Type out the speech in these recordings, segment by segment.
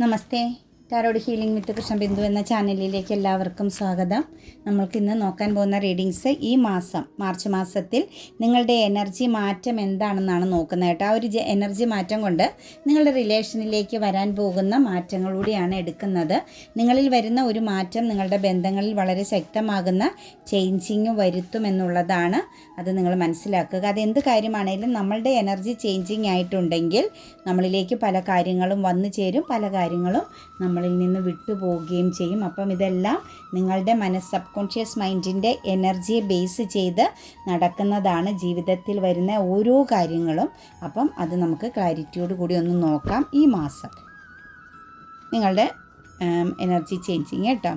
നമസ്തേ. Tarot healing വിത്ത് കൃഷ്ണബിന്ദു എന്ന ചാനലിലേക്ക് എല്ലാവർക്കും സ്വാഗതം. നമ്മൾക്കിന്ന് നോക്കാൻ പോകുന്ന റീഡിങ്സ് ഈ മാസം മാർച്ച് മാസത്തിൽ നിങ്ങളുടെ എനർജി മാറ്റം എന്താണെന്നാണ് നോക്കുന്നത് കേട്ടോ. ആ ഒരു എനർജി മാറ്റം കൊണ്ട് നിങ്ങളുടെ റിലേഷനിലേക്ക് വരാൻ പോകുന്ന മാറ്റങ്ങളൂടെയാണ് എടുക്കുന്നത്. നിങ്ങളിൽ വരുന്ന ഒരു മാറ്റം നിങ്ങളുടെ ബന്ധങ്ങളിൽ വളരെ ശക്തമാകുന്ന ചേഞ്ചിങ് വരുത്തുമെന്നുള്ളതാണ്. അത് നിങ്ങൾ മനസ്സിലാക്കുക. അതെന്ത് കാര്യമാണെങ്കിലും നമ്മളുടെ എനർജി ചേഞ്ചിങ് ആയിട്ടുണ്ടെങ്കിൽ നമ്മളിലേക്ക് പല കാര്യങ്ങളും വന്നു ചേരും, പല കാര്യങ്ങളും നമ്മളിൽ നിന്ന് വിട്ടുപോവുകയും ചെയ്യും. അപ്പം ഇതെല്ലാം നിങ്ങളുടെ സബ് കോൺഷ്യസ് മൈൻഡിൻ്റെ എനർജിയെ ബേസ് ചെയ്ത് നടക്കുന്നതാണ് ജീവിതത്തിൽ വരുന്ന ഓരോ കാര്യങ്ങളും. അപ്പം അത് നമുക്ക് ക്ലാരിറ്റിയോട് കൂടി ഒന്ന് നോക്കാം. ഈ മാസം നിങ്ങളുടെ എനർജി ചേഞ്ചിങ് കേട്ടോ.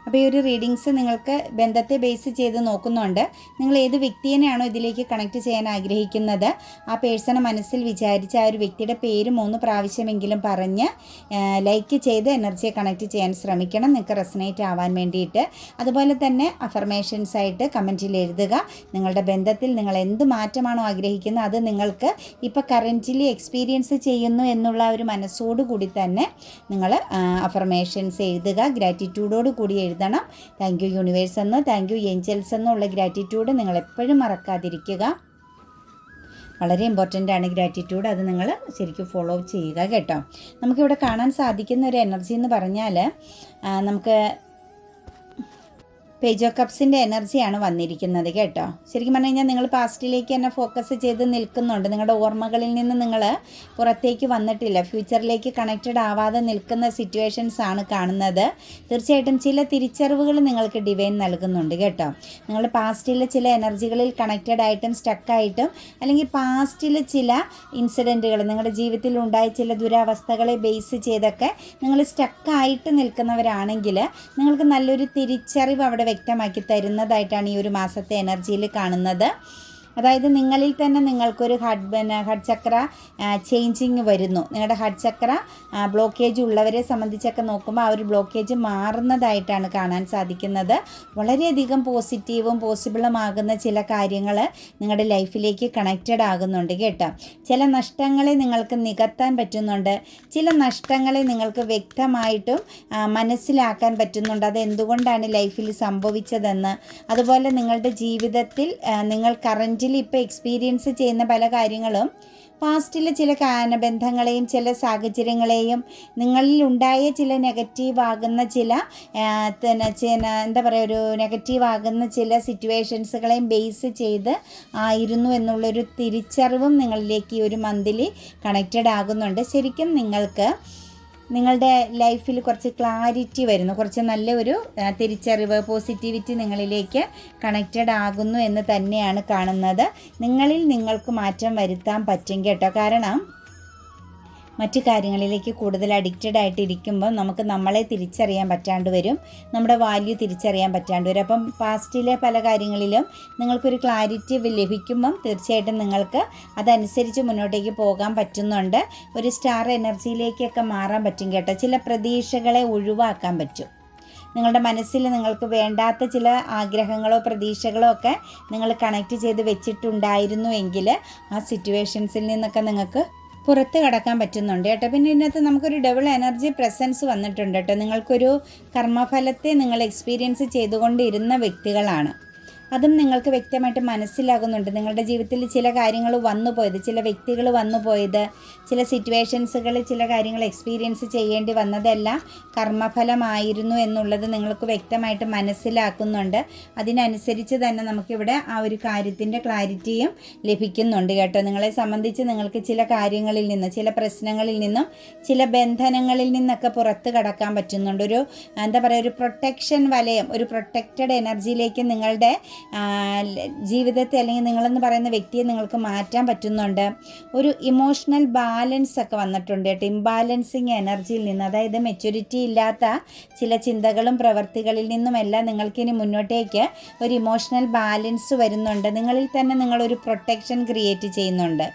അപ്പോൾ ഈ ഒരു റീഡിങ്സ് നിങ്ങൾക്ക് ബന്ധത്തെ ബേസ് ചെയ്ത് നോക്കുന്നുണ്ട്. നിങ്ങൾ ഏത് വ്യക്തിയെയാണോ ഇതിലേക്ക് കണക്ട് ചെയ്യാൻ ആഗ്രഹിക്കുന്നത് ആ പേഴ്സണെ മനസ്സിൽ വിചാരിച്ച് ആ ഒരു വ്യക്തിയുടെ പേര് 3 പ്രാവശ്യമെങ്കിലും പറഞ്ഞ് ലൈക്ക് ചെയ്ത് എനർജിയെ കണക്ട് ചെയ്യാൻ ശ്രമിക്കണം, നിങ്ങൾക്ക് റെസനേറ്റ് ആവാൻ വേണ്ടിയിട്ട്. അതുപോലെ തന്നെ അഫർമേഷൻസ് ആയിട്ട് കമൻറ്റിൽ എഴുതുക. നിങ്ങളുടെ ബന്ധത്തിൽ നിങ്ങൾ എന്ത് മാറ്റമാണോ ആഗ്രഹിക്കുന്നത് അത് നിങ്ങൾക്ക് ഇപ്പോൾ കറൻറ്റ്ലി എക്സ്പീരിയൻസ് ചെയ്യുന്നു എന്നുള്ള ഒരു മനസ്സോടുകൂടി തന്നെ നിങ്ങൾ അഫർമേഷൻസ് എഴുതുക. ഗ്രാറ്റിറ്റ്യൂഡോട് കൂടി എഴുതണം. താങ്ക് യു യൂണിവേഴ്സ് എന്നോ താങ്ക് യു ഏഞ്ചൽസ് എന്നുള്ള ഗ്രാറ്റിറ്റ്യൂഡ് നിങ്ങൾ എപ്പോഴും മറക്കാതിരിക്കുക. വളരെ ഇമ്പോർട്ടൻ്റ് ആണ് ഗ്രാറ്റിറ്റ്യൂഡ്. അത് നിങ്ങൾ ശരിക്കും ഫോളോ ചെയ്യുക കേട്ടോ. നമുക്കിവിടെ കാണാൻ സാധിക്കുന്ന ഒരു എനർജി എന്ന് പറഞ്ഞാൽ നമുക്ക് പേജ് ഓഫ് കപ്സിൻ്റെ എനർജിയാണ് വന്നിരിക്കുന്നത് കേട്ടോ. ശരിക്കും പറഞ്ഞു കഴിഞ്ഞാൽ നിങ്ങൾ പാസ്റ്റിലേക്ക് തന്നെ ഫോക്കസ് ചെയ്ത് നിൽക്കുന്നുണ്ട്. നിങ്ങളുടെ ഓർമ്മകളിൽ നിന്ന് നിങ്ങൾ പുറത്തേക്ക് വന്നിട്ടില്ല, ഫ്യൂച്ചറിലേക്ക് കണക്റ്റഡ് ആവാതെ നിൽക്കുന്ന സിറ്റുവേഷൻസ് ആണ് കാണുന്നത്. തീർച്ചയായിട്ടും ചില തിരിച്ചറിവുകൾ നിങ്ങൾക്ക് ഡിവൈൻ നൽകുന്നുണ്ട് കേട്ടോ. നിങ്ങൾ പാസ്റ്റിലെ ചില എനർജികളിൽ കണക്റ്റഡ് ആയിട്ടും സ്റ്റക്കായിട്ടും അല്ലെങ്കിൽ പാസ്റ്റിൽ ചില ഇൻസിഡൻറ്റുകൾ നിങ്ങളുടെ ജീവിതത്തിൽ ഉണ്ടായ ചില ദുരവസ്ഥകളെ ബേസ് ചെയ്തൊക്കെ നിങ്ങൾ സ്റ്റക്കായിട്ട് നിൽക്കുന്നവരാണെങ്കിൽ നിങ്ങൾക്ക് നല്ലൊരു തിരിച്ചറിവ് അവിടെ വ്യക്തമാക്കി തരുന്നതായിട്ടാണ് ഈ ഒരു മാസത്തെ എനർജിയിൽ കാണുന്നത്. അതായത് നിങ്ങളിൽ തന്നെ നിങ്ങൾക്കൊരു ഹഡ് ചക്ര ചേഞ്ചിങ് വരുന്നു. നിങ്ങളുടെ ഹഡ് ചക്ര ബ്ലോക്കേജ് ഉള്ളവരെ സംബന്ധിച്ചൊക്കെ നോക്കുമ്പോൾ ആ ഒരു ബ്ലോക്കേജ് മാറുന്നതായിട്ടാണ് കാണാൻ സാധിക്കുന്നത്. വളരെയധികം പോസിറ്റീവും പോസിബിളുമാകുന്ന ചില കാര്യങ്ങൾ നിങ്ങളുടെ ലൈഫിലേക്ക് കണക്റ്റഡ് ആകുന്നുണ്ട് കേട്ടോ. ചില നഷ്ടങ്ങളെ നിങ്ങൾക്ക് നികത്താൻ പറ്റുന്നുണ്ട്, ചില നഷ്ടങ്ങളെ നിങ്ങൾക്ക് വ്യക്തമായിട്ടും മനസ്സിലാക്കാൻ പറ്റുന്നുണ്ട് അതെന്തുകൊണ്ടാണ് ലൈഫിൽ സംഭവിച്ചതെന്ന്. അതുപോലെ നിങ്ങളുടെ ജീവിതത്തിൽ നിങ്ങൾ കറൻറ്റ് ഇപ്പോൾ എക്സ്പീരിയൻസ് ചെയ്യുന്ന പല കാര്യങ്ങളും പാസ്റ്റിലെ ചില ബന്ധങ്ങളെയും ചില സാഹചര്യങ്ങളെയും നിങ്ങളിൽ ഉണ്ടായ ചില നെഗറ്റീവ് ആകുന്ന ചില എന്താ പറയുക ഒരു നെഗറ്റീവ് ആകുന്ന ചില സിറ്റുവേഷൻസുകളെയും ബേസ് ചെയ്ത് ആയിരുന്നു എന്നുള്ളൊരു തിരിച്ചറിവും നിങ്ങളിലേക്ക് ഈ ഒരു മന്തിൽ കണക്റ്റഡ് ആകുന്നുണ്ട്. ശരിക്കും നിങ്ങൾക്ക് നിങ്ങളുടെ ലൈഫിൽ കുറച്ച് ക്ലാരിറ്റി വരുന്നു, കുറച്ച് നല്ല ഒരു തിരിച്ചറിവ്, പോസിറ്റിവിറ്റി നിങ്ങളിലേക്ക് കണക്റ്റഡ് ആകുന്നു എന്ന് തന്നെയാണ് കാണുന്നത്. നിങ്ങളിൽ നിങ്ങൾക്ക് മാറ്റം വരുത്താൻ പറ്റും കേട്ടോ. കാരണം മറ്റു കാര്യങ്ങളിലേക്ക് കൂടുതൽ അഡിക്റ്റഡ് ആയിട്ടിരിക്കുമ്പോൾ നമുക്ക് നമ്മളെ തിരിച്ചറിയാൻ പറ്റാണ്ട് വരും, നമ്മുടെ വാല്യൂ തിരിച്ചറിയാൻ പറ്റാണ്ട് വരും. അപ്പം പാസ്റ്റിലെ പല കാര്യങ്ങളിലും നിങ്ങൾക്കൊരു ക്ലാരിറ്റി ലഭിക്കുമ്പം തീർച്ചയായിട്ടും നിങ്ങൾക്ക് അതനുസരിച്ച് മുന്നോട്ടേക്ക് പോകാൻ പറ്റുന്നുണ്ട്. ഒരു സ്റ്റാർ എനർജിയിലേക്കൊക്കെ മാറാൻ പറ്റും കേട്ടോ. ചില പ്രതീക്ഷകളെ ഒഴിവാക്കാൻ പറ്റും. നിങ്ങളുടെ മനസ്സിൽ നിങ്ങൾക്ക് വേണ്ടാത്ത ചില ആഗ്രഹങ്ങളോ പ്രതീക്ഷകളോ ഒക്കെ നിങ്ങൾ കണക്റ്റ് ചെയ്ത് വെച്ചിട്ടുണ്ടായിരുന്നു എങ്കിൽ ആ സിറ്റുവേഷൻസിൽ നിന്നൊക്കെ നിങ്ങൾക്ക് പുറത്ത് കടക്കാൻ പറ്റുന്നുണ്ട് കേട്ടോ. പിന്നെ ഇതിനകത്ത് നമുക്കൊരു ഡബിൾ എനർജി പ്രസൻസ് വന്നിട്ടുണ്ട് കേട്ടോ. നിങ്ങൾക്കൊരു കർമ്മഫലത്തെ നിങ്ങൾ എക്സ്പീരിയൻസ് ചെയ്തുകൊണ്ടിരുന്ന വ്യക്തികളാണ്. അതും നിങ്ങൾക്ക് വ്യക്തമായിട്ട് മനസ്സിലാകുന്നുണ്ട്. നിങ്ങളുടെ ജീവിതത്തിൽ ചില കാര്യങ്ങൾ വന്നുപോയത്, ചില വ്യക്തികൾ വന്നുപോയത്, ചില സിറ്റുവേഷൻസുകൾ, ചില കാര്യങ്ങൾ എക്സ്പീരിയൻസ് ചെയ്യേണ്ടി വന്നതെല്ലാം കർമ്മഫലമായിരുന്നു എന്നുള്ളത് നിങ്ങൾക്ക് വ്യക്തമായിട്ട് മനസ്സിലാക്കുന്നുണ്ട്. അതിനനുസരിച്ച് തന്നെ നമുക്കിവിടെ ആ ഒരു കാര്യത്തിൻ്റെ ക്ലാരിറ്റിയും ലഭിക്കുന്നുണ്ട് കേട്ടോ. നിങ്ങളെ സംബന്ധിച്ച് നിങ്ങൾക്ക് ചില കാര്യങ്ങളിൽ നിന്ന്, ചില പ്രശ്നങ്ങളിൽ നിന്നും, ചില ബന്ധനങ്ങളിൽ നിന്നൊക്കെ പുറത്ത് കടക്കാൻ പറ്റുന്നുണ്ട്. ഒരു എന്താ പറയുക ഒരു പ്രൊട്ടക്ഷൻ വലയം, ഒരു പ്രൊട്ടക്റ്റഡ് എനർജിയിലേക്ക് നിങ്ങളുടെ ജീവിതത്തെ അല്ലെങ്കിൽ നിങ്ങളെന്ന് പറയുന്ന വ്യക്തിയെ നിങ്ങൾക്ക് മാറ്റാൻ പറ്റുന്നുണ്ട്. ഒരു ഇമോഷണൽ ബാലൻസ് ഒക്കെ വന്നിട്ടുണ്ട് കേട്ടോ. ഇംബാലൻസിങ് എനർജിയിൽ നിന്ന്, അതായത് മെച്യൂരിറ്റി ഇല്ലാത്ത ചില ചിന്തകളും പ്രവൃത്തികളിൽ നിന്നുമെല്ലാം നിങ്ങൾക്കിനി മുന്നോട്ടേക്ക് ഒരു ഇമോഷണൽ ബാലൻസ് വരുന്നുണ്ട്. നിങ്ങളിൽ തന്നെ നിങ്ങളൊരു പ്രൊട്ടക്ഷൻ ക്രിയേറ്റ് ചെയ്യുന്നുണ്ട്.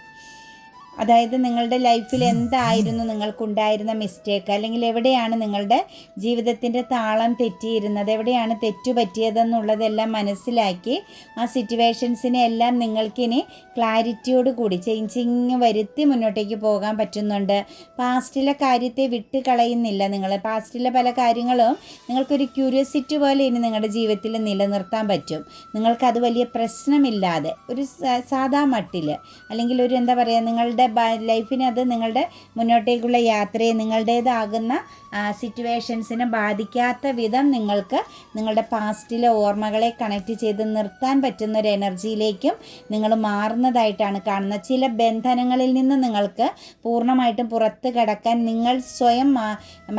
അതായത് നിങ്ങളുടെ ലൈഫിൽ എന്തായിരുന്നു നിങ്ങൾക്കുണ്ടായിരുന്ന മിസ്റ്റേക്ക്, അല്ലെങ്കിൽ എവിടെയാണ് നിങ്ങളുടെ ജീവിതത്തിൻ്റെ താളം തെറ്റിയിരുന്നത്, എവിടെയാണ് തെറ്റുപറ്റിയതെന്നുള്ളതെല്ലാം മനസ്സിലാക്കി ആ സിറ്റുവേഷൻസിനെ എല്ലാം നിങ്ങൾക്കിനി ക്ലാരിറ്റിയോട് കൂടി ചേഞ്ചിങ് വരുത്തി മുന്നോട്ടേക്ക് പോകാൻ പറ്റുന്നുണ്ട്. പാസ്റ്റിലെ കാര്യത്തെ വിട്ട് കളയുന്നില്ല നിങ്ങൾ. പാസ്റ്റിലെ പല കാര്യങ്ങളും നിങ്ങൾക്കൊരു ക്യൂരിയോസിറ്റി പോലെ ഇനി നിങ്ങളുടെ ജീവിതത്തിൽ നിലനിർത്താൻ പറ്റും. നിങ്ങൾക്കത് വലിയ പ്രശ്നമില്ലാതെ ഒരു സാധാ മട്ടിൽ, അല്ലെങ്കിൽ ഒരു എന്താ പറയുക, നിങ്ങളുടെ ലൈഫിന് അത് നിങ്ങളുടെ മുന്നോട്ടേക്കുള്ള യാത്രയെ നിങ്ങളുടേതാകുന്ന സിറ്റുവേഷൻസിനെ ബാധിക്കാത്ത വിധം നിങ്ങൾക്ക് നിങ്ങളുടെ പാസ്റ്റിലെ ഓർമ്മകളെ കണക്ട് ചെയ്ത് നിർത്താൻ പറ്റുന്ന ഒരു എനർജിയിലേക്കും നിങ്ങൾ മാറുന്നതായിട്ടാണ് കാണുന്നത്. ചില ബന്ധനങ്ങളിൽ നിന്ന് നിങ്ങൾക്ക് പൂർണ്ണമായിട്ടും പുറത്ത് കടക്കാൻ നിങ്ങൾ സ്വയം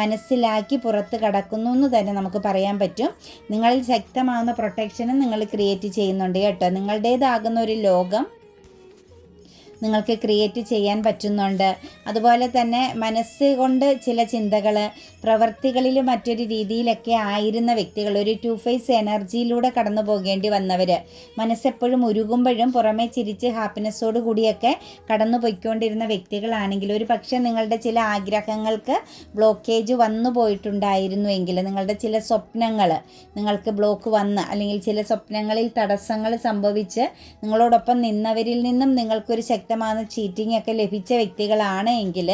മനസ്സിലാക്കി പുറത്ത് കടക്കുന്നു എന്ന് തന്നെ നമുക്ക് പറയാൻ പറ്റും. നിങ്ങളിൽ ശക്തമാകുന്ന പ്രൊട്ടക്ഷനും നിങ്ങൾ ക്രിയേറ്റ് ചെയ്യുന്നുണ്ട് കേട്ടോ. നിങ്ങളുടേതാകുന്ന ഒരു ലോകം നിങ്ങൾക്ക് ക്രിയേറ്റ് ചെയ്യാൻ പറ്റുന്നുണ്ട്. അതുപോലെ തന്നെ മനസ്സുകൊണ്ട് ചില ചിന്തകൾ, പ്രവർത്തികളിൽ മറ്റൊരു രീതിയിലൊക്കെ ആയിരുന്ന വ്യക്തികൾ, ഒരു 2 ഫേസ് എനർജിയിലൂടെ കടന്നു പോകേണ്ടി വന്നവർ, മനസ്സെപ്പോഴും ഉരുകുമ്പോഴും പുറമേ ചിരിച്ച് ഹാപ്പിനെസ്സോട് കൂടിയൊക്കെ കടന്നു പോയിക്കൊണ്ടിരുന്ന വ്യക്തികളാണെങ്കിൽ, ഒരു പക്ഷേ നിങ്ങളുടെ ചില ആഗ്രഹങ്ങൾക്ക് ബ്ലോക്കേജ് വന്നു പോയിട്ടുണ്ടായിരുന്നുവെങ്കിൽ, നിങ്ങളുടെ ചില സ്വപ്നങ്ങൾ നിങ്ങൾക്ക് ബ്ലോക്ക് വന്ന്, അല്ലെങ്കിൽ ചില സ്വപ്നങ്ങളിൽ തടസ്സങ്ങൾ സംഭവിച്ച് നിങ്ങളോടൊപ്പം നിന്നവരിൽ നിന്നും നിങ്ങൾക്കൊരു ശക്തമായ ചീറ്റിംഗ് ഒക്കെ ലഭിച്ച വ്യക്തികളാണ് എങ്കിൽ,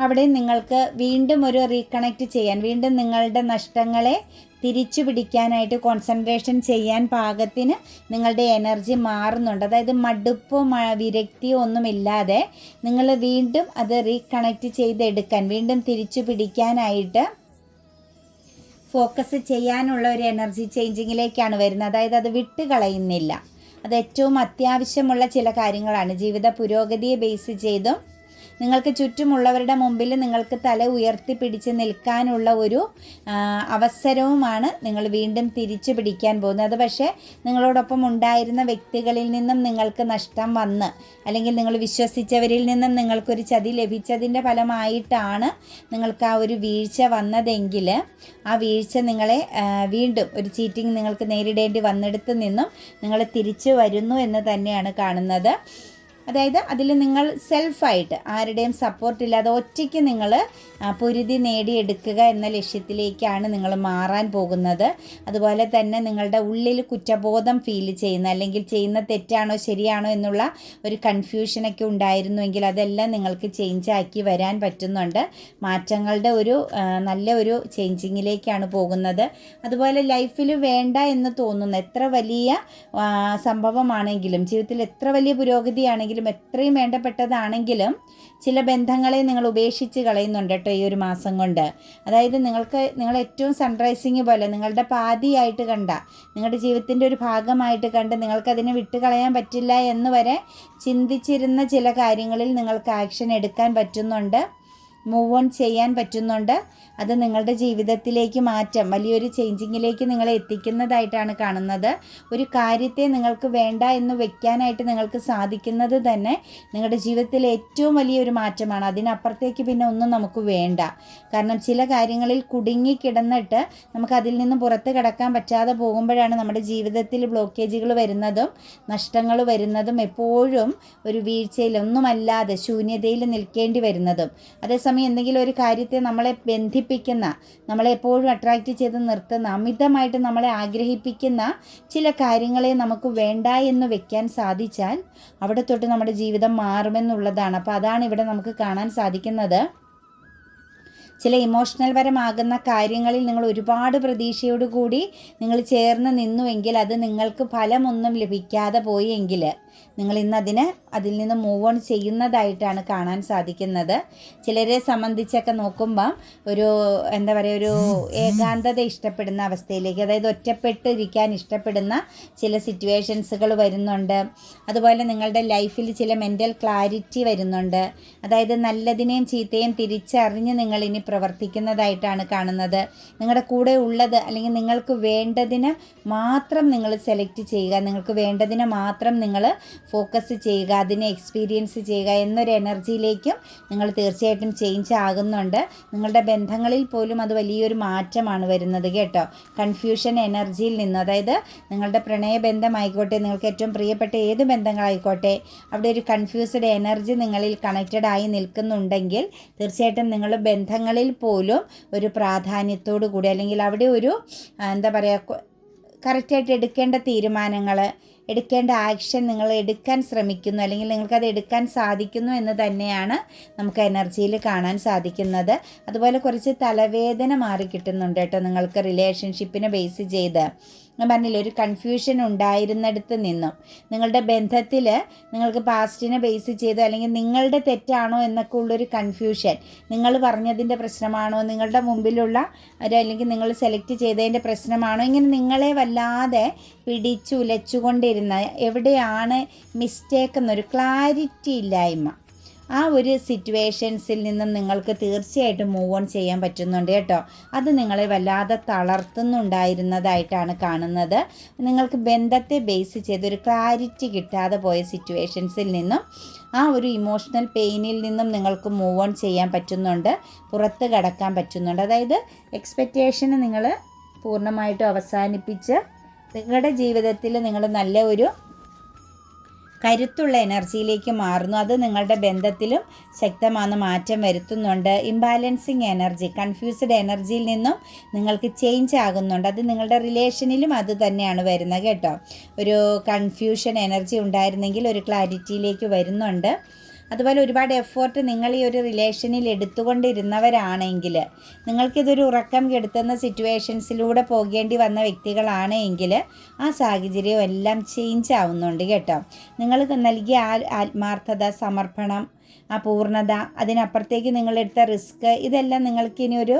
അവിടെ നിങ്ങൾക്ക് വീണ്ടും ഒരു റീകണക്റ്റ് ചെയ്യാൻ, വീണ്ടും നിങ്ങളുടെ നഷ്ടങ്ങളെ തിരിച്ചു പിടിക്കാനായിട്ട് കോൺസെൻട്രേഷൻ ചെയ്യാൻ പാകത്തിന് നിങ്ങളുടെ എനർജി മാറുന്നുണ്ട്. അതായത് മടുപ്പോ വിരക്തിയോ ഒന്നുമില്ലാതെ നിങ്ങൾ വീണ്ടും അത് റീകണക്റ്റ് ചെയ്തെടുക്കാൻ, വീണ്ടും തിരിച്ചു പിടിക്കാനായിട്ട് ഫോക്കസ് ചെയ്യാനുള്ള ഒരു എനർജി ചേഞ്ചിങ്ങിലേക്കാണ് വരുന്നത്. അതായത് അത് വിട്ട് കളയുന്നില്ല. അത് ഏറ്റവും അത്യാവശ്യമുള്ള ചില കാര്യങ്ങളാണ്. ജീവിത പുരോഗതിയെ ബേസ് ചെയ്തും നിങ്ങൾക്ക് ചുറ്റുമുള്ളവരുടെ മുമ്പിൽ നിങ്ങൾക്ക് തല ഉയർത്തിപ്പിടിച്ച് നിൽക്കാനുള്ള ഒരു അവസരവുമാണ് നിങ്ങൾ വീണ്ടും തിരിച്ചു പിടിക്കാൻ പോകുന്നത്. അത് പക്ഷേ നിങ്ങളോടൊപ്പം ഉണ്ടായിരുന്ന വ്യക്തികളിൽ നിന്നും നിങ്ങൾക്ക് നഷ്ടം വന്ന്, അല്ലെങ്കിൽ നിങ്ങൾ വിശ്വസിച്ചവരിൽ നിന്നും നിങ്ങൾക്കൊരു ചതി ലഭിച്ചതിൻ്റെ ഫലമായിട്ടാണ് നിങ്ങൾക്ക് ആ ഒരു വീഴ്ച വന്നതെങ്കിൽ, ആ വീഴ്ച നിങ്ങളെ വീണ്ടും ഒരു ചീറ്റിംഗ് നിങ്ങൾക്ക് നേരിടേണ്ടി വന്നിടത്ത് നിന്നും നിങ്ങൾ തിരിച്ചു വരുന്നു എന്ന് തന്നെയാണ് കാണുന്നത്. അതായത് അതിൽ നിങ്ങൾ സെൽഫായിട്ട് ആരുടെയും സപ്പോർട്ടില്ലാതെ ഒറ്റയ്ക്ക് നിങ്ങൾ പൊരുതി നേടിയെടുക്കുക എന്ന ലക്ഷ്യത്തിലേക്കാണ് നിങ്ങൾ മാറാൻ പോകുന്നത്. അതുപോലെ തന്നെ നിങ്ങളുടെ ഉള്ളിൽ കുറ്റബോധം ഫീൽ ചെയ്യുന്ന, അല്ലെങ്കിൽ ചെയ്യുന്ന തെറ്റാണോ ശരിയാണോ എന്നുള്ള ഒരു കൺഫ്യൂഷനൊക്കെ ഉണ്ടായിരുന്നുവെങ്കിൽ അതെല്ലാം നിങ്ങൾക്ക് ചേഞ്ചാക്കി വരാൻ പറ്റുന്നുണ്ട്. മാറ്റങ്ങളുടെ ഒരു നല്ല ഒരു ചേഞ്ചിങ്ങിലേക്കാണ് പോകുന്നത്. അതുപോലെ ലൈഫിൽ വേണ്ട എന്ന് തോന്നുന്ന എത്ര വലിയ സംഭവമാണെങ്കിലും, ജീവിതത്തിൽ എത്ര വലിയ പുരോഗതിയാണെങ്കിലും, എത്രയും വേണ്ടപ്പെട്ടതാണെങ്കിലും ചില ബന്ധങ്ങളെ നിങ്ങൾ ഉപേക്ഷിച്ച് കളയുന്നുണ്ട് കേട്ടോ ഈ ഒരു മാസം കൊണ്ട്. അതായത് നിങ്ങൾ ഏറ്റവും സൺറൈസിങ് പോലെ നിങ്ങളുടെ പാതിയായിട്ട് കണ്ട, നിങ്ങളുടെ ജീവിതത്തിൻ്റെ ഒരു ഭാഗമായിട്ട് കണ്ട് നിങ്ങൾക്കതിനെ വിട്ട് കളയാൻ പറ്റില്ല എന്ന് വരെ ചിന്തിച്ചിരുന്ന ചില കാര്യങ്ങളിൽ നിങ്ങൾക്ക് ആക്ഷൻ എടുക്കാൻ പറ്റുന്നുണ്ട്, മൂവ് ഓൺ ചെയ്യാൻ പറ്റുന്നുണ്ട്. അത് നിങ്ങളുടെ ജീവിതത്തിലേക്ക് മാറ്റം, വലിയൊരു ചേഞ്ചിങ്ങിലേക്ക് നിങ്ങളെ എത്തിക്കുന്നതായിട്ടാണ് കാണുന്നത്. ഒരു കാര്യത്തെ നിങ്ങൾക്ക് വേണ്ട എന്ന് വെക്കാനായിട്ട് നിങ്ങൾക്ക് സാധിക്കുന്നത് തന്നെ നിങ്ങളുടെ ജീവിതത്തിലെ ഏറ്റവും വലിയൊരു മാറ്റമാണ്. അതിനപ്പുറത്തേക്ക് പിന്നെ ഒന്നും നമുക്ക് വേണ്ട. കാരണം ചില കാര്യങ്ങളിൽ കുടുങ്ങിക്കിടന്നിട്ട് നമുക്ക് അതിൽ നിന്നും പുറത്ത് കിടക്കാൻ പറ്റാതെ പോകുമ്പോഴാണ് നമ്മുടെ ജീവിതത്തിൽ ബ്ലോക്കേജുകൾ വരുന്നതും നഷ്ടങ്ങൾ വരുന്നതും എപ്പോഴും ഒരു വീഴ്ചയിൽ ഒന്നുമല്ലാതെ ശൂന്യതയിൽ നിൽക്കേണ്ടി വരുന്നതും. അതേസമയം എന്തെങ്കിലും ഒരു കാര്യത്തെ നമ്മളെ ബന്ധിപ്പിക്കുന്ന, നമ്മളെ എപ്പോഴും അട്രാക്റ്റ് ചെയ്ത് നിർത്തുന്ന, അമിതമായിട്ട് നമ്മളെ ആഗ്രഹിപ്പിക്കുന്ന ചില കാര്യങ്ങളെ നമുക്ക് വേണ്ട എന്ന് വെക്കാൻ സാധിച്ചാൽ അവിടെ തൊട്ട് നമ്മുടെ ജീവിതം മാറുമെന്നുള്ളതാണ്. അപ്പോൾ അതാണ് ഇവിടെ നമുക്ക് കാണാൻ സാധിക്കുന്നത്. ചില ഇമോഷണൽ പരമാകുന്ന കാര്യങ്ങളിൽ നിങ്ങൾ ഒരുപാട് പ്രതീക്ഷയോടുകൂടി നിങ്ങൾ ചേർന്ന് നിന്നുവെങ്കിൽ, അത് നിങ്ങൾക്ക് ഫലമൊന്നും ലഭിക്കാതെ പോയെങ്കിൽ നിങ്ങൾ ഇന്ന് അതിൽ നിന്ന് മൂവ് ഓൺ ചെയ്യുന്നതായിട്ടാണ് കാണാൻ സാധിക്കുന്നത്. ചിലരെ സംബന്ധിച്ചൊക്കെ നോക്കുമ്പം ഒരു എന്താ പറയുക, ഒരു ഏകാന്തത ഇഷ്ടപ്പെടുന്ന അവസ്ഥയിലേക്ക്, അതായത് ഒറ്റപ്പെട്ടിരിക്കാൻ ഇഷ്ടപ്പെടുന്ന ചില സിറ്റുവേഷൻസുകൾ വരുന്നുണ്ട്. അതുപോലെ നിങ്ങളുടെ ലൈഫിൽ ചില മെൻ്റൽ ക്ലാരിറ്റി വരുന്നുണ്ട്. അതായത് നല്ലതിനെയും ചീത്തയും തിരിച്ചറിഞ്ഞ് നിങ്ങളിനി പ്രവർത്തിക്കുന്നതായിട്ടാണ് കാണുന്നത്. നിങ്ങളുടെ കൂടെ ഉള്ളത്, അല്ലെങ്കിൽ നിങ്ങൾക്ക് വേണ്ടതിന് മാത്രം നിങ്ങൾ സെലക്ട് ചെയ്യുക, നിങ്ങൾക്ക് വേണ്ടതിന് മാത്രം നിങ്ങൾ ഫോക്കസ് ചെയ്യുക, അതിനെ എക്സ്പീരിയൻസ് ചെയ്യുക എന്നൊരു എനർജിയിലേക്കും നിങ്ങൾ തീർച്ചയായിട്ടും ചേഞ്ച് ആകുന്നുണ്ട്. നിങ്ങളുടെ ബന്ധങ്ങളിൽ പോലും അത് വലിയൊരു മാറ്റമാണ് വരുന്നത് കേട്ടോ. കൺഫ്യൂഷൻ എനർജിയിൽ നിന്ന്, അതായത് നിങ്ങളുടെ പ്രണയബന്ധമായിക്കോട്ടെ, നിങ്ങൾക്ക് ഏറ്റവും പ്രിയപ്പെട്ട ഏത് ബന്ധങ്ങളായിക്കോട്ടെ, അവിടെ ഒരു കൺഫ്യൂസ്ഡ് എനർജി നിങ്ങളിൽ കണക്റ്റഡ് ആയി നിൽക്കുന്നുണ്ടെങ്കിൽ തീർച്ചയായിട്ടും നിങ്ങൾ ബന്ധങ്ങളിൽ പോലും ഒരു പ്രാധാന്യത്തോടു കൂടി, അല്ലെങ്കിൽ അവിടെ ഒരു എന്താ പറയുക, കറക്റ്റായിട്ട് എടുക്കേണ്ട തീരുമാനങ്ങൾ, എടുക്കേണ്ട ആക്ഷൻ നിങ്ങൾ എടുക്കാൻ ശ്രമിക്കുന്നു, അല്ലെങ്കിൽ നിങ്ങൾക്കത് എടുക്കാൻ സാധിക്കുന്നു എന്ന് തന്നെയാണ് നമുക്ക് എനർജിയിൽ കാണാൻ സാധിക്കുന്നത്. അതുപോലെ കുറച്ച് തലവേദന മാറി കിട്ടുന്നുണ്ട് കേട്ടോ നിങ്ങൾക്ക് റിലേഷൻഷിപ്പിനെ ബേസ് ചെയ്ത്. ഞാൻ പറഞ്ഞില്ല, ഒരു കൺഫ്യൂഷൻ ഉണ്ടായിരുന്നിടത്ത് നിന്നും നിങ്ങളുടെ ബന്ധത്തിൽ നിങ്ങൾക്ക് പാസ്റ്റിനെ ബേസ് ചെയ്തോ, അല്ലെങ്കിൽ നിങ്ങളുടെ തെറ്റാണോ എന്നൊക്കെ ഉള്ളൊരു കൺഫ്യൂഷൻ, നിങ്ങൾ പറഞ്ഞതിൻ്റെ പ്രശ്നമാണോ, നിങ്ങളുടെ മുമ്പിലുള്ള അല്ലെങ്കിൽ നിങ്ങൾ സെലക്ട് ചെയ്തതിൻ്റെ പ്രശ്നമാണോ, ഇങ്ങനെ നിങ്ങളെ വല്ലാതെ പിടിച്ചുലച്ചുകൊണ്ടിരുന്ന, എവിടെയാണ് മിസ്റ്റേക്ക് എന്നൊരു ക്ലാരിറ്റി ഇല്ലായ്മ, ആ ഒരു സിറ്റുവേഷൻസിൽ നിന്നും നിങ്ങൾക്ക് തീർച്ചയായിട്ടും മൂവ് ഓൺ ചെയ്യാൻ പറ്റുന്നുണ്ട് കേട്ടോ. അത് നിങ്ങളെ വല്ലാതെ തളർത്തുന്നുണ്ടായിരുന്നതായിട്ടാണ് കാണുന്നത്. നിങ്ങൾക്ക് ബന്ധത്തെ ബേസ് ചെയ്തൊരു ക്ലാരിറ്റി കിട്ടാതെ പോയ സിറ്റുവേഷൻസിൽ നിന്നും, ആ ഒരു ഇമോഷണൽ പെയിനിൽ നിന്നും നിങ്ങൾക്ക് മൂവ് ഓൺ ചെയ്യാൻ പറ്റുന്നുണ്ട്, പുറത്ത് കടക്കാൻ പറ്റുന്നുണ്ട്. അതായത് എക്സ്പെക്റ്റേഷന് നിങ്ങൾ പൂർണ്ണമായിട്ടും അവസാനിപ്പിച്ച് നിങ്ങളുടെ ജീവിതത്തിൽ നിങ്ങൾ നല്ല ഒരു കരുത്തുള്ള എനർജിയിലേക്ക് മാറുന്നു. അത് നിങ്ങളുടെ ബന്ധത്തിലും ശക്തമായ മാറ്റം വരുത്തുന്നുണ്ട്. ഇംബാലൻസിങ് എനർജി, കൺഫ്യൂസ്ഡ് എനർജിയിൽ നിന്നും നിങ്ങൾക്ക് ചേഞ്ച് ആകുന്നുണ്ട്. അത് നിങ്ങളുടെ റിലേഷനിലും അത് തന്നെയാണ് വരുന്നത് കേട്ടോ. ഒരു കൺഫ്യൂഷൻ എനർജി ഉണ്ടായിരുന്നെങ്കിൽ ഒരു ക്ലാരിറ്റിയിലേക്ക് വരുന്നുണ്ട്. അതുപോലെ ഒരുപാട് എഫേർട്ട് നിങ്ങൾ ഈ ഒരു റിലേഷനിൽ എടുത്തുകൊണ്ടിരുന്നവരാണെങ്കിൽ, നിങ്ങൾക്കിതൊരു ഉറക്കം കെടുത്തുന്ന സിറ്റുവേഷൻസിലൂടെ പോകേണ്ടി വന്ന വ്യക്തികളാണെങ്കിൽ ആ സാഹചര്യം എല്ലാം ചേഞ്ച് ആവുന്നുണ്ട് കേട്ടോ. നിങ്ങൾ നൽകിയ ആത്മാർത്ഥത, സമർപ്പണം, ആ പൂർണ്ണത, അതിനപ്പുറത്തേക്ക് നിങ്ങളെടുത്ത റിസ്ക്, ഇതെല്ലാം നിങ്ങൾക്ക് ഇനി ഒരു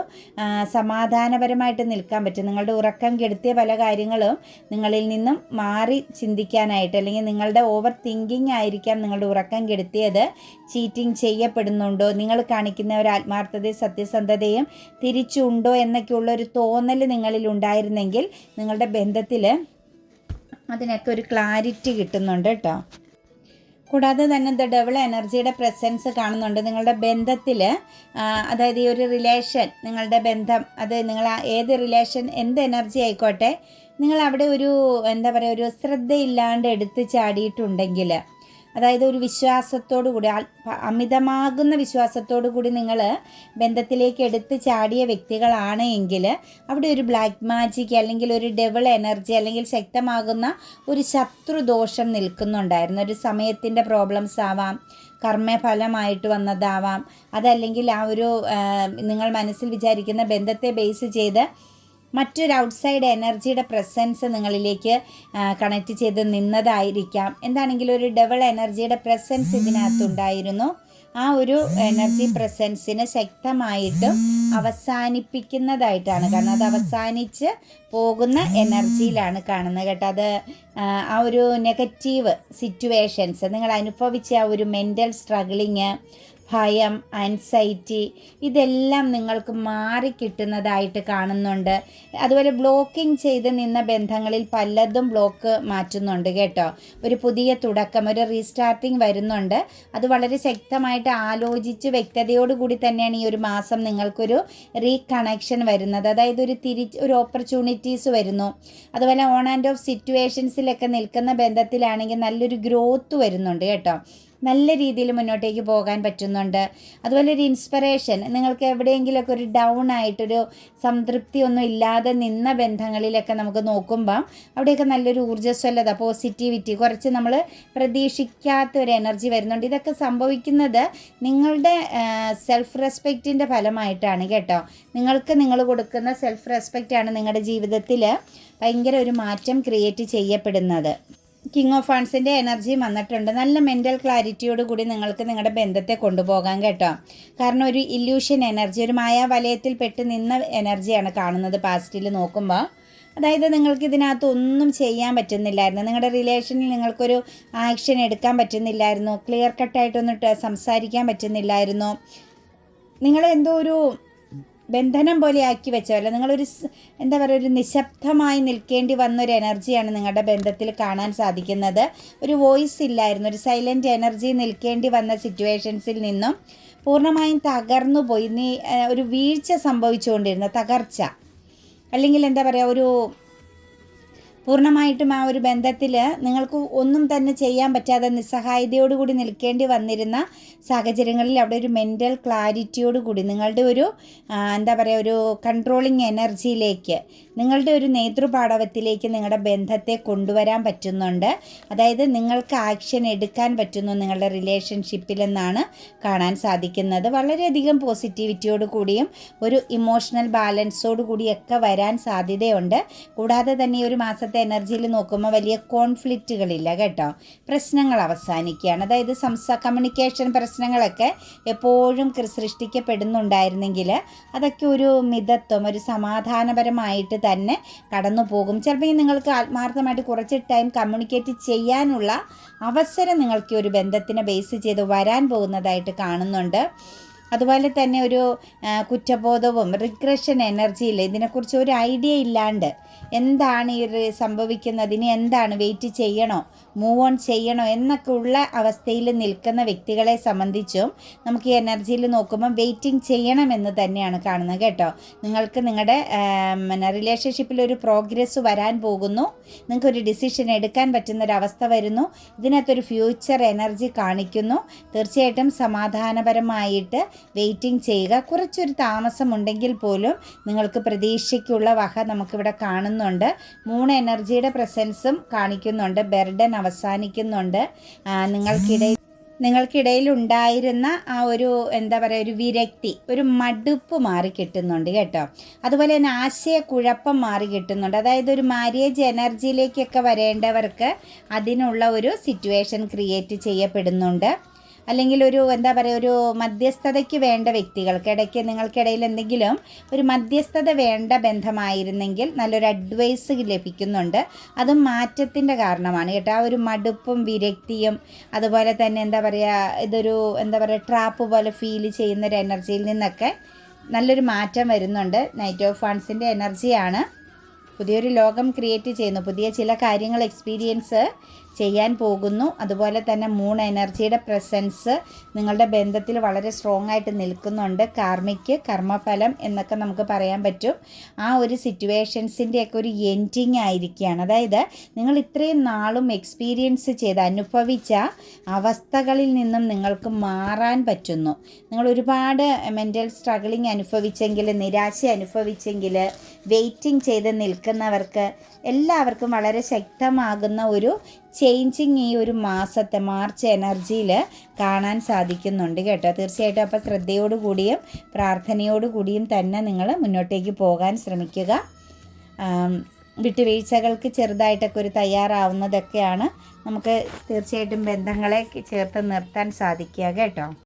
സമാധാനപരമായിട്ട് നിൽക്കാൻ പറ്റും. നിങ്ങളുടെ ഉറക്കം കെടുത്തിയ പല കാര്യങ്ങളും നിങ്ങളിൽ നിന്നും മാറി ചിന്തിക്കാനായിട്ട്, അല്ലെങ്കിൽ നിങ്ങളുടെ ഓവർ തിങ്കിങ് ആയിരിക്കാം നിങ്ങളുടെ ഉറക്കം കെടുത്തിയത്. ചീറ്റിംഗ് ചെയ്യപ്പെടുന്നുണ്ടോ, നിങ്ങൾ കാണിക്കുന്ന ഒരു ആത്മാർത്ഥതയും സത്യസന്ധതയും തിരിച്ചുണ്ടോ എന്നൊക്കെയുള്ള ഒരു തോന്നൽ നിങ്ങളിൽ ഉണ്ടായിരുന്നെങ്കിൽ നിങ്ങളുടെ ബന്ധത്തിൽ അതിനൊക്കെ ഒരു ക്ലാരിറ്റി കിട്ടുന്നുണ്ട് കേട്ടോ. കൂടാതെ തന്നെ ഡബിൾ എനർജിയുടെ പ്രസൻസ് കാണുന്നുണ്ട് നിങ്ങളുടെ ബന്ധത്തിൽ. അതായത് ഈ ഒരു റിലേഷൻ, നിങ്ങളുടെ ബന്ധം, അത് നിങ്ങൾ ഏത് റിലേഷൻ, എന്ത് എനർജി ആയിക്കോട്ടെ, നിങ്ങൾ അവിടെ ഒരു എന്താ പറയുക, ഒരു ശ്രദ്ധയില്ലാണ്ട് എടുത്ത് ചാടിയിട്ടുണ്ടെങ്കിൽ, അതായത് ഒരു വിശ്വാസത്തോടു കൂടി, അമിതമാകുന്ന വിശ്വാസത്തോടു കൂടി നിങ്ങൾ ബന്ധത്തിലേക്ക് എടുത്ത് ചാടിയ വ്യക്തികളാണ് എങ്കിൽ അവിടെ ഒരു ബ്ലാക്ക് മാജിക്, അല്ലെങ്കിൽ ഒരു ഡെവിൾ എനർജി, അല്ലെങ്കിൽ ശക്തമാകുന്ന ഒരു ശത്രുദോഷം നിൽക്കുന്നുണ്ടായിരുന്നു. ഒരു സമയത്തിൻ്റെ പ്രോബ്ലംസ് ആവാം, കർമ്മഫലമായിട്ട് വന്നതാവാം, അതല്ലെങ്കിൽ ആ ഒരു നിങ്ങൾ മനസ്സിൽ വിചാരിക്കുന്ന ബന്ധത്തെ ബേസ് ചെയ്ത് മറ്റൊരു ഔട്ട്സൈഡ് എനർജിയുടെ പ്രസൻസ് നിങ്ങളിലേക്ക് കണക്റ്റ് ചെയ്ത് നിന്നതായിരിക്കാം. എന്താണെങ്കിലും ഒരു ഡബിൾ എനർജിയുടെ പ്രസൻസ് ഇതിനകത്തുണ്ടായിരുന്നു. ആ ഒരു എനർജി പ്രസൻസിന് ശക്തമായിട്ടും അവസാനിപ്പിക്കുന്നതായിട്ടാണ് കാരണം അത് അവസാനിച്ച് പോകുന്ന എനർജിയിലാണ് കാണുന്നത് കേട്ടോ. അത് ആ ഒരു നെഗറ്റീവ് സിറ്റുവേഷൻസ്, നിങ്ങൾ അനുഭവിച്ച ആ ഒരു മെൻ്റൽ സ്ട്രഗിളിങ്, ഭയം, ആൻസൈറ്റി, ഇതെല്ലാം നിങ്ങൾക്ക് മാറിക്കിട്ടുന്നതായിട്ട് കാണുന്നുണ്ട്. അതുപോലെ ബ്ലോക്കിംഗ് ചെയ്ത് നിന്ന ബന്ധങ്ങളിൽ പലതും ബ്ലോക്ക് മാറ്റുന്നുണ്ട് കേട്ടോ. ഒരു പുതിയ തുടക്കം, ഒരു റീസ്റ്റാർട്ടിങ് വരുന്നുണ്ട്. അത് വളരെ ശക്തമായിട്ട് ആലോചിച്ച് വ്യക്തതയോടുകൂടി തന്നെയാണ് ഈ ഒരു മാസം നിങ്ങൾക്കൊരു റീകണക്ഷൻ വരുന്നത്. അതായത് ഒരു ഓപ്പർച്യൂണിറ്റീസ് വരുന്നു. അതുപോലെ ഓൺ ആൻഡ് ഓഫ് സിറ്റുവേഷൻസിലൊക്കെ നിൽക്കുന്ന ബന്ധത്തിലാണെങ്കിൽ നല്ലൊരു ഗ്രോത്ത് വരുന്നുണ്ട് കേട്ടോ. നല്ല രീതിയിൽ മുന്നോട്ടേക്ക് പോകാൻ പറ്റുന്നുണ്ട്. അതുപോലെ ഒരു ഇൻസ്പിറേഷൻ, നിങ്ങൾക്ക് എവിടെയെങ്കിലുമൊക്കെ ഒരു ഡൗൺ ആയിട്ടൊരു സംതൃപ്തി ഒന്നും ഇല്ലാതെ നിന്ന ബന്ധങ്ങളിലൊക്കെ നമുക്ക് നോക്കുമ്പം അവിടെയൊക്കെ നല്ലൊരു ഊർജ്ജസ്വലത, പോസിറ്റിവിറ്റി, കുറച്ച് നമ്മൾ പ്രതീക്ഷിക്കാത്ത ഒരു എനർജി വരുന്നുണ്ട്. ഇതൊക്കെ സംഭവിക്കുന്നത് നിങ്ങളുടെ സെൽഫ് റെസ്പെക്റ്റിൻ്റെ ഫലമായിട്ടാണ് കേട്ടോ. നിങ്ങൾ കൊടുക്കുന്ന സെൽഫ് റെസ്പെക്റ്റാണ് നിങ്ങളുടെ ജീവിതത്തിൽ ഭയങ്കര ഒരു മാറ്റം ക്രിയേറ്റ് ചെയ്യപ്പെടുന്നത്. കിങ് ഓഫ് ഫണ്ട്സിൻ്റെ എനർജി വന്നിട്ടുണ്ട്. നല്ല മെൻ്റൽ ക്ലാരിറ്റിയോട് കൂടി നിങ്ങൾക്ക് നിങ്ങളുടെ ബന്ധത്തെ കൊണ്ടുപോകാൻ കേട്ടോ. കാരണം ഒരു ഇല്യൂഷൻ എനർജി, ഒരു മായാവലയത്തിൽ പെട്ട് നിന്ന എനർജിയാണ് കാണുന്നത് പാസ്റ്റിൽ നോക്കുമ്പോൾ. അതായത് നിങ്ങൾക്ക് ഇതിനകത്ത് ഒന്നും ചെയ്യാൻ പറ്റുന്നില്ലായിരുന്നു, നിങ്ങളുടെ റിലേഷനിൽ നിങ്ങൾക്കൊരു ആക്ഷൻ എടുക്കാൻ പറ്റുന്നില്ലായിരുന്നു, ക്ലിയർ കട്ടായിട്ടൊന്നും സംസാരിക്കാൻ പറ്റുന്നില്ലായിരുന്നു. നിങ്ങൾ എന്തോ ഒരു ബന്ധനം പോലെ ആക്കി വെച്ചതല്ല, നിങ്ങളൊരു എന്താ പറയുക, ഒരു നിശബ്ദമായി നിൽക്കേണ്ടി വന്നൊരു എനർജിയാണ് നിങ്ങളുടെ ബന്ധത്തിൽ കാണാൻ സാധിക്കുന്നത്. ഒരു വോയിസ് ഇല്ലായിരുന്നു, ഒരു സൈലൻറ്റ് എനർജി നിൽക്കേണ്ടി വന്ന സിറ്റുവേഷൻസിൽ നിന്നും പൂർണ്ണമായും തകർന്നു പോയി. ഒരു വീഴ്ച സംഭവിച്ചുകൊണ്ടിരുന്ന തകർച്ച, അല്ലെങ്കിൽ എന്താ പറയുക, ഒരു പൂർണ്ണമായിട്ടും ആ ഒരു ബന്ധത്തിൽ നിങ്ങൾക്ക് ഒന്നും തന്നെ ചെയ്യാൻ പറ്റാതെ നിസ്സഹായതയോടുകൂടി നിൽക്കേണ്ടി വന്നിരുന്ന സാഹചര്യങ്ങളിൽ അവിടെ ഒരു മെൻ്റൽ ക്ലാരിറ്റിയോടുകൂടി നിങ്ങളുടെ ഒരു എന്താ പറയുക, ഒരു കൺട്രോളിങ് എനർജിയിലേക്ക്, നിങ്ങളുടെ ഒരു നേതൃപാടവത്തിലേക്ക് നിങ്ങളുടെ ബന്ധത്തെ കൊണ്ടുവരാൻ പറ്റുന്നുണ്ട്. അതായത് നിങ്ങൾക്ക് ആക്ഷൻ എടുക്കാൻ പറ്റുന്നു നിങ്ങളുടെ റിലേഷൻഷിപ്പിലെന്നാണ് കാണാൻ സാധിക്കുന്നത്. വളരെയധികം പോസിറ്റിവിറ്റിയോട് കൂടിയും ഒരു ഇമോഷണൽ ബാലൻസോട് കൂടിയൊക്കെ വരാൻ സാധ്യതയുണ്ട്. കൂടാതെ തന്നെ ഈ ഒരു മാസത്തെ എനർജിയിൽ നോക്കുമ്പോൾ വലിയ കോൺഫ്ലിക്റ്റുകളില്ല കേട്ടോ. പ്രശ്നങ്ങൾ അവസാനിക്കുകയാണ്. അതായത് കമ്മ്യൂണിക്കേഷൻ പ്രശ്നങ്ങളൊക്കെ എപ്പോഴും സൃഷ്ടിക്കപ്പെടുന്നുണ്ടായിരുന്നെങ്കിൽ അതൊക്കെ ഒരു മിതത്വം, ഒരു സമാധാനപരമായിട്ട് തന്നെ കടന്നു പോകും. ചിലപ്പോൾ നിങ്ങൾക്ക് ആത്മാർത്ഥമായിട്ട് കുറച്ച് ടൈം കമ്മ്യൂണിക്കേറ്റ് ചെയ്യാനുള്ള അവസരം നിങ്ങൾക്ക് ഒരു ബന്ധത്തിനെ ബേസ് ചെയ്ത് വരാൻ പോകുന്നതായിട്ട് കാണുന്നുണ്ട്. അതുപോലെ തന്നെ ഒരു കുറ്റബോധവും റിഗ്രഷൻ എനർജിയിൽ ഇതിനെക്കുറിച്ച് ഒരു ഐഡിയ ഇല്ലാണ്ട് എന്താണ് ഈ സംഭവിക്കുന്നത്, ഇനി എന്താണ്, വെയിറ്റ് ചെയ്യണോ, മൂവ് ഓൺ ചെയ്യണോ എന്നൊക്കെ ഉള്ള അവസ്ഥയിൽ നിൽക്കുന്ന വ്യക്തികളെ സംബന്ധിച്ചും നമുക്ക് ഈ എനർജിയിൽ നോക്കുമ്പോൾ വെയിറ്റിംഗ് ചെയ്യണമെന്ന് തന്നെയാണ് കാണുന്നത് കേട്ടോ. നിങ്ങൾക്ക് നിങ്ങളുടെ റിലേഷൻഷിപ്പിൽ ഒരു പ്രോഗ്രസ് വരാൻ പോകുന്നു, നിങ്ങൾക്കൊരു ഡിസിഷൻ എടുക്കാൻ പറ്റുന്നൊരവസ്ഥ വരുന്നു. ഇതിനകത്തൊരു ഫ്യൂച്ചർ എനർജി കാണിക്കുന്നു. തീർച്ചയായിട്ടും സമാധാനപരമായിട്ട് വെയിറ്റിംഗ് ചെയ്യുക. കുറച്ചൊരു താമസമുണ്ടെങ്കിൽ പോലും നിങ്ങൾക്ക് പ്രതീക്ഷയ്ക്കുള്ള വക നമുക്കിവിടെ കാണുന്നുണ്ട്. 3 എനർജിയുടെ പ്രസൻസും കാണിക്കുന്നുണ്ട്. ബർഡൻ അവസാനിക്കുന്നുണ്ട്. നിങ്ങൾക്കിടയിൽ ഉണ്ടായിരുന്ന ആ ഒരു എന്താ പറയുക, ഒരു വിരക്തി, ഒരു മടുപ്പ് മാറി കിട്ടുന്നുണ്ട് കേട്ടോ. അതുപോലെ തന്നെ ആശയക്കുഴപ്പം മാറി കിട്ടുന്നുണ്ട്. അതായത് ഒരു മാരേജ് എനർജിയിലേക്കൊക്കെ വരേണ്ടവർക്ക് അതിനുള്ള ഒരു സിറ്റുവേഷൻ ക്രിയേറ്റ് ചെയ്യപ്പെടുന്നുണ്ട്. അല്ലെങ്കിൽ ഒരു എന്താ പറയുക, ഒരു മധ്യസ്ഥതയ്ക്ക് വേണ്ട വ്യക്തികൾക്ക് ഇടയ്ക്ക് നിങ്ങൾക്കിടയിൽ എന്തെങ്കിലും ഒരു മധ്യസ്ഥത വേണ്ട ബന്ധമായിരുന്നെങ്കിൽ നല്ലൊരു അഡ്വൈസ് ലഭിക്കുന്നുണ്ട്. അതും മാറ്റത്തിൻ്റെ കാരണമാണ് കേട്ടോ. ആ ഒരു മടുപ്പും വിരക്തിയും അതുപോലെ തന്നെ എന്താ പറയുക, ഇതൊരു എന്താ പറയുക, ട്രാപ്പ് പോലെ ഫീൽ ചെയ്യുന്നൊരു എനർജിയിൽ നിന്നൊക്കെ നല്ലൊരു മാറ്റം വരുന്നുണ്ട്. നൈറ്റ് ഓഫ് വാൻസിൻ്റെ എനർജിയാണ്. പുതിയൊരു ലോകം ക്രിയേറ്റ് ചെയ്യുന്നു, പുതിയ ചില കാര്യങ്ങൾ എക്സ്പീരിയൻസ് ചെയ്യാൻ പോകുന്നു. അതുപോലെ തന്നെ 3 എനർജിയുടെ പ്രസൻസ് നിങ്ങളുടെ ബന്ധത്തിൽ വളരെ സ്ട്രോങ് ആയിട്ട് നിൽക്കുന്നുണ്ട്. കാർമിക്ക്, കർമ്മഫലം എന്നൊക്കെ നമുക്ക് പറയാൻ പറ്റും. ആ ഒരു സിറ്റുവേഷൻസിൻ്റെയൊക്കെ ഒരു എൻഡിങ് ആയിരിക്കുകയാണ്. അതായത് നിങ്ങൾ ഇത്രയും നാളും എക്സ്പീരിയൻസ് ചെയ്ത് അനുഭവിച്ച അവസ്ഥകളിൽ നിന്നും നിങ്ങൾക്ക് മാറാൻ പറ്റുന്നു. നിങ്ങൾ ഒരുപാട് മെൻ്റൽ സ്ട്രഗിളിങ് അനുഭവിച്ചെങ്കിൽ, നിരാശ അനുഭവിച്ചെങ്കിൽ, വെയിറ്റിംഗ് ചെയ്ത് നിൽക്കുന്നവർക്ക് എല്ലാവർക്കും വളരെ ശക്തമാകുന്ന ഒരു ചേഞ്ചിങ് ഈ ഒരു മാസത്തെ മാർച്ച് എനർജിയിൽ കാണാൻ സാധിക്കുന്നുണ്ട് കേട്ടോ. തീർച്ചയായിട്ടും അപ്പോൾ ശ്രദ്ധയോടുകൂടിയും പ്രാർത്ഥനയോടുകൂടിയും തന്നെ നിങ്ങൾ മുന്നോട്ടേക്ക് പോകാൻ ശ്രമിക്കുക. വിട്ടുവീഴ്ചകൾക്ക് ചെറുതായിട്ടൊക്കെ ഒരു തയ്യാറാവുന്നതൊക്കെയാണ് നമുക്ക് തീർച്ചയായിട്ടും ബന്ധങ്ങളെ ചേർത്ത് നിർത്താൻ സാധിക്കുക കേട്ടോ.